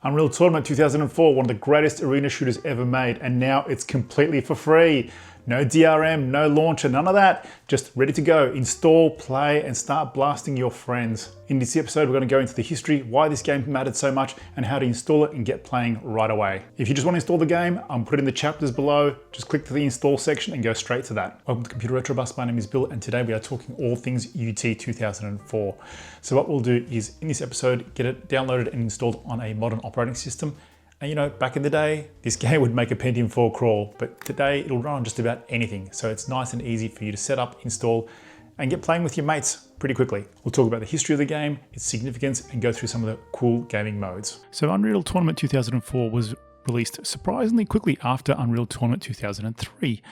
Unreal Tournament 2004, one of the greatest arena shooters ever made, and now it's completely for free. No DRM, no launcher, none of that. Just ready to go. Install, play, and start blasting your friends. In this episode, we're going to go into the history, why this game mattered so much, and how to install it and get playing right away. If you just want to install the game, I'm putting the chapters below. Just click to the install section and go straight to that. Welcome to Computer Retro Bus. My name is Bill, and today we are talking all things UT 2004. So what we'll do is, in this episode, get it downloaded and installed on a modern operating system. And you know, back in the day, this game would make a Pentium 4 crawl, but today it'll run on just about anything. So it's nice and easy for you to set up, install, and get playing with your mates pretty quickly. We'll talk about the history of the game, its significance, and go through some of the cool gaming modes. So Unreal Tournament 2004 was released surprisingly quickly after Unreal Tournament 2003.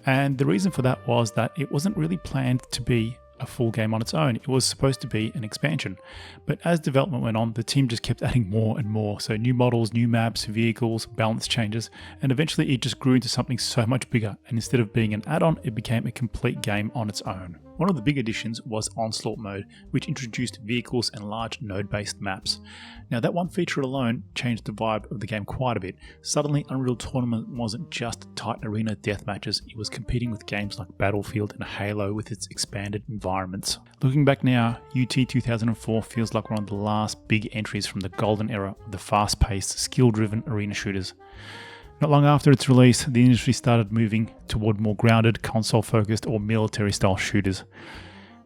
And the reason for that was that it wasn't really planned to be a full game on its own. It was supposed to be an expansion. But as development went on, the team just kept adding more and more. So new models, new maps, vehicles, balance changes, and eventually it just grew into something so much bigger. And instead of being an add-on, it became a complete game on its own. One of the big additions was Onslaught mode, which introduced vehicles and large node-based maps. Now that one feature alone changed the vibe of the game quite a bit. Suddenly Unreal Tournament wasn't just tight arena deathmatches, it was competing with games like Battlefield and Halo with its expanded environments. Looking back now, UT 2004 feels like one of the last big entries from the golden era of the fast-paced, skill-driven arena shooters. Not long after its release, the industry started moving toward more grounded, console-focused or military-style shooters.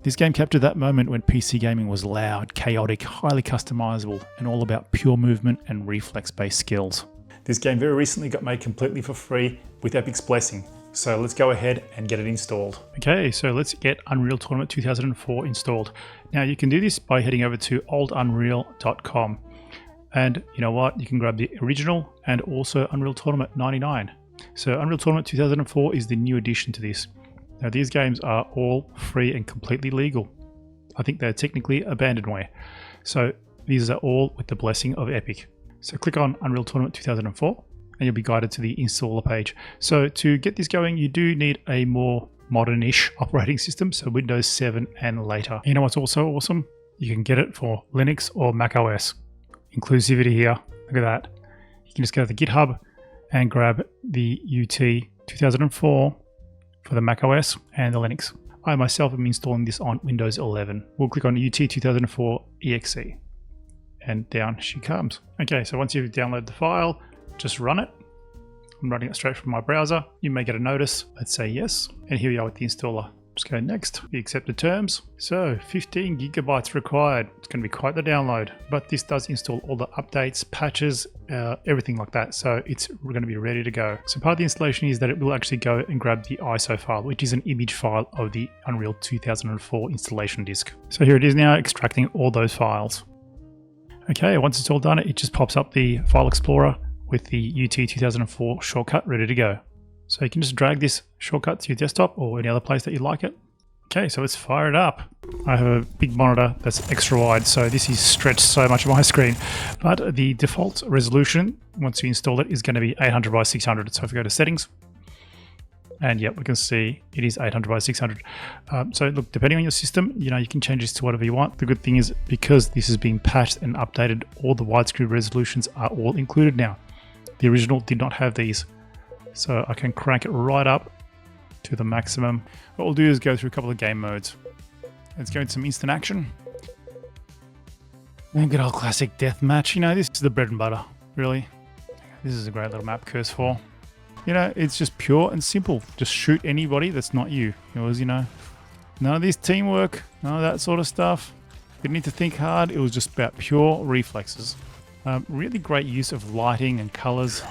This game captured that moment when PC gaming was loud, chaotic, highly customizable, and all about pure movement and reflex-based skills. This game very recently got made completely for free with Epic's blessing, so let's go ahead and get it installed. Okay, so let's get Unreal Tournament 2004 installed. Now you can do this by heading over to oldunreal.com. And you know what? You can grab the original and also Unreal Tournament 99. So Unreal Tournament 2004 is the new addition to this. Now these games are all free and completely legal. I think they're technically abandonware. So these are all with the blessing of Epic. So click on Unreal Tournament 2004 and you'll be guided to the installer page. So to get this going, you do need a more modern-ish operating system, so Windows 7 and later. You know what's also awesome? You can get it for Linux or Mac OS. Inclusivity here, look at that. You can just go to the GitHub and grab the UT 2004 for the Mac OS and the Linux. I myself am installing this on Windows 11. We'll click on UT 2004 EXE and down she comes. Okay, so once you've downloaded the file, just run it. I'm running it straight from my browser. You may get a notice. Let's say yes. And here we are with the installer. Just go next, we accept the terms. So 15 gigabytes required. It's going to be quite the download, but this does install all the updates, patches, everything like that. So it's going to be ready to go. So part of the installation is that it will actually go and grab the ISO file, which is an image file of the Unreal 2004 installation disk. So here it is now extracting all those files. Okay, once it's all done, it just pops up the file explorer with the UT 2004 shortcut ready to go. So you can just drag this shortcut to your desktop or any other place that you like it. Okay, so let's fire it up. I have a big monitor that's extra wide, so this is stretched so much on my screen. But the default resolution, once you install it, is going to be 800 by 600. So if we go to settings, and yep, we can see it is 800 by 600. So look, depending on your system, you know, you can change this to whatever you want. The good thing is, because this has been patched and updated, all the widescreen resolutions are all included now. The original did not have these. So I can crank it right up to the maximum. What we'll do is go through a couple of game modes. Let's go into some instant action. And good old classic deathmatch. You know, this is the bread and butter, really. This is a great little map, Curse 4. You know, it's just pure and simple. Just shoot anybody that's not you. It was, you know, none of this teamwork, none of that sort of stuff. Didn't need to think hard. It was just about pure reflexes. Really great use of lighting and colors.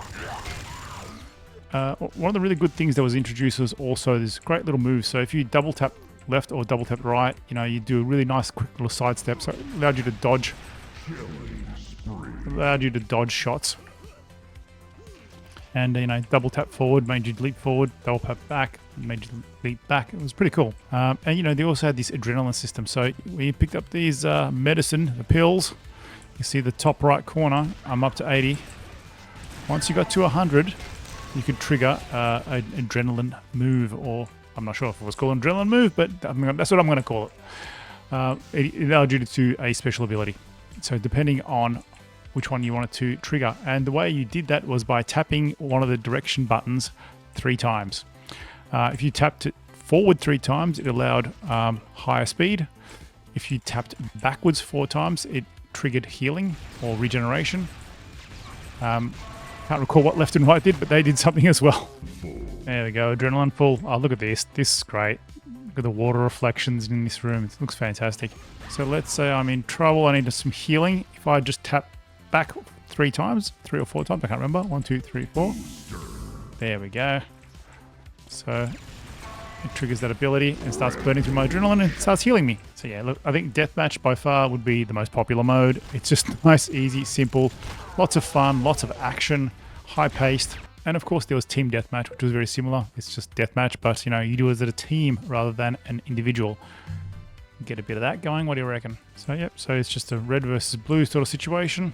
One of the really good things that was introduced was also this great little move. So if you double tap left or double tap right, you know, you do a really nice quick little side step. So it allowed you to dodge. Allowed you to dodge shots. And you know, double tap forward made you leap forward. Double tap back made you leap back. It was pretty cool. And you know, they also had this adrenaline system. So when you picked up these medicine, the pills, you see the top right corner. I'm up to 80. Once you got to 100. You could trigger an adrenaline move, or I'm not sure if it was called an adrenaline move, but that's what I'm going to call it. It allowed you to do a special ability. So depending on which one you wanted to trigger. And the way you did that was by tapping one of the direction buttons 3 times. If you tapped it forward 3 times, it allowed higher speed. If you tapped backwards 4 times, it triggered healing or regeneration. Can't recall what left and right did, but they did something as well. There we go, adrenaline full. Oh, look at this. This is great. Look at the water reflections in this room. It looks fantastic. So let's say I'm in trouble. I need some healing. If I just tap back 3 times, 3 or 4 times, I can't remember. 1, 2, 3, 4. There we go. So it triggers that ability and starts burning through my adrenaline and starts healing me. So yeah, look, I think Deathmatch by far would be the most popular mode. It's just nice, easy, simple, lots of fun, lots of action, high-paced. And of course there was Team Deathmatch, which was very similar. It's just Deathmatch, but you know, you do it as a team rather than an individual. Get a bit of that going, what do you reckon? So yep, so it's just a red versus blue sort of situation.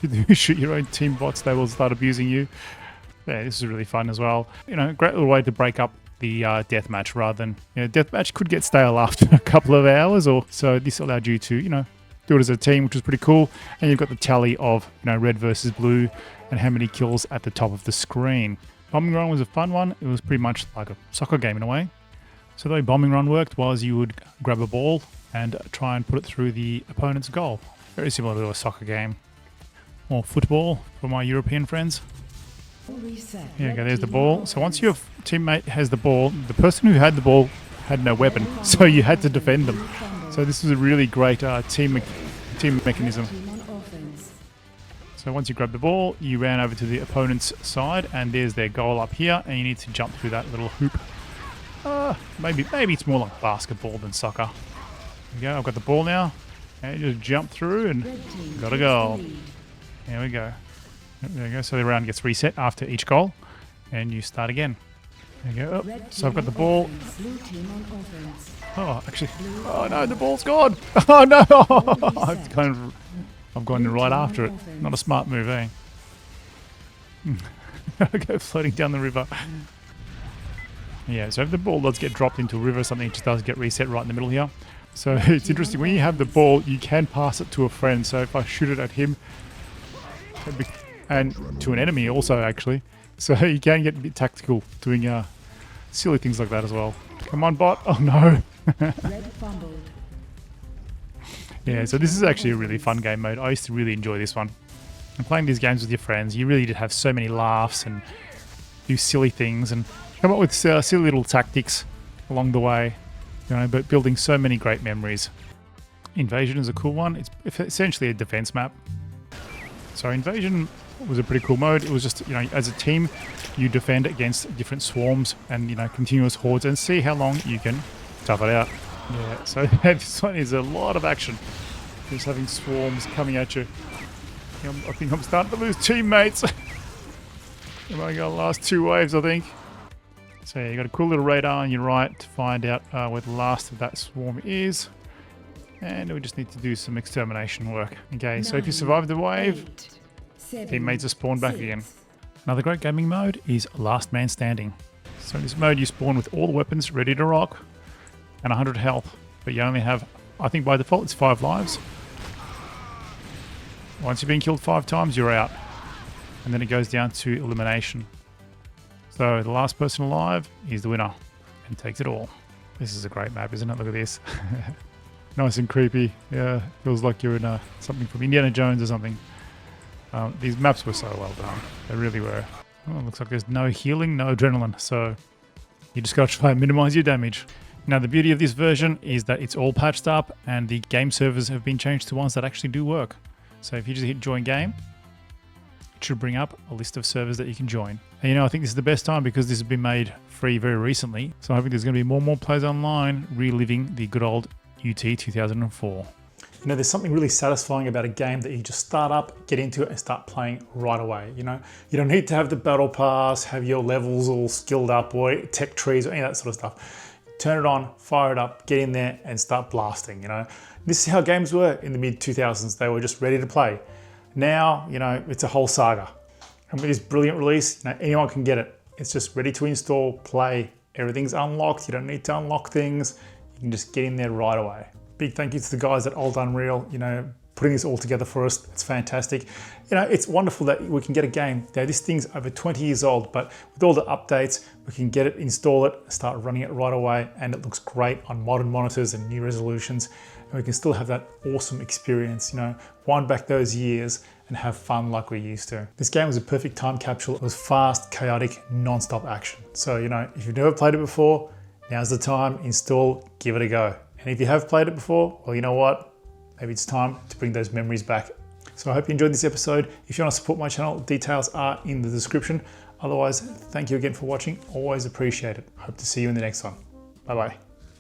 If you shoot your own team bots, they will start abusing you. Yeah, this is really fun as well. You know, great little way to break up the deathmatch rather than, you know, deathmatch could get stale after a couple of hours or so. This allowed you to, you know, do it as a team, which was pretty cool. And you've got the tally of, you know, red versus blue and how many kills at the top of the screen. Bombing Run was a fun one. It was pretty much like a soccer game in a way. So the way Bombing Run worked was you would grab a ball and try and put it through the opponent's goal. Very similar to a soccer game. Or football for my European friends. Here we go, there's the ball. So once your teammate has the ball, the person who had the ball had no weapon, so you had to defend them. So this was a really great team mechanism. So once you grab the ball, you ran over to the opponent's side, and there's their goal up here, and you need to jump through that little hoop. Maybe it's more like basketball than soccer. There we go, I've got the ball now, and you just jump through and got a goal. There we go. There we go. So the round gets reset after each goal, and you start again. There you go. Oh, so I've got the ball. Oh, actually. Oh no, the ball's gone. Oh no! I've gone right after it. Not a smart move, eh? I go floating down the river. Yeah. So if the ball does get dropped into a river or something, it just does get reset right in the middle here. So it's interesting. When you have the ball, you can pass it to a friend. So if I shoot it at him, and to an enemy also actually, so you can get a bit tactical doing silly things like that as well. Come on, bot! Oh no! Yeah, so this is actually a really fun game mode. I used to really enjoy this one. And playing these games with your friends, you really did have so many laughs and do silly things and come up with silly little tactics along the way. You know, but building so many great memories. Invasion is a cool one. It's essentially a defense map. So Invasion was a pretty cool mode. It was just, you know, as a team, you defend against different swarms and, you know, continuous hordes and see how long you can tough it out. Yeah, so this one is a lot of action. Just having swarms coming at you. I think I'm starting to lose teammates. I'm only got the last 2 waves, I think. So yeah, you got a cool little radar on your right to find out where the last of that swarm is. And we just need to do some extermination work. Okay, so if you survive the wave, teammates are spawned back again. Another great gaming mode is Last Man Standing. So in this mode you spawn with all the weapons ready to rock and 100 health, but you only have, I think by default it's 5 lives. Once you've been killed 5 times, you're out. And then it goes down to elimination. So the last person alive is the winner and takes it all. This is a great map, isn't it? Look at this. Nice and creepy. Yeah, feels like you're in something from Indiana Jones or something. These maps were so well done. They really were. Oh, looks like there's no healing, no adrenaline. So you just got to try and minimize your damage. Now the beauty of this version is that it's all patched up and the game servers have been changed to ones that actually do work. So if you just hit join game, it should bring up a list of servers that you can join. And you know, I think this is the best time because this has been made free very recently. So I think there's going to be more and more players online reliving the good old UT 2004. You know, there's something really satisfying about a game that you just start up, get into it and start playing right away. You know, you don't need to have the battle pass, have your levels all skilled up or tech trees or any of that sort of stuff. Turn it on, fire it up, get in there and start blasting, you know. This is how games were in the mid 2000s. They were just ready to play. Now, you know, it's a whole saga. And with this brilliant release, you know, anyone can get it. It's just ready to install, play. Everything's unlocked. You don't need to unlock things. You can just get in there right away. Big thank you to the guys at Old Unreal. You know, putting this all together for us. It's fantastic. You know, it's wonderful that we can get a game. Now, this thing's over 20 years old, but with all the updates, we can get it, install it, start running it right away, and it looks great on modern monitors and new resolutions. And we can still have that awesome experience, you know, wind back those years and have fun like we used to. This game was a perfect time capsule. It was fast, chaotic, non-stop action. So, you know, if you've never played it before, now's the time, install, give it a go. And if you have played it before, well, you know what? Maybe it's time to bring those memories back. So I hope you enjoyed this episode. If you want to support my channel, details are in the description. Otherwise, thank you again for watching. Always appreciate it. Hope to see you in the next one. Bye-bye.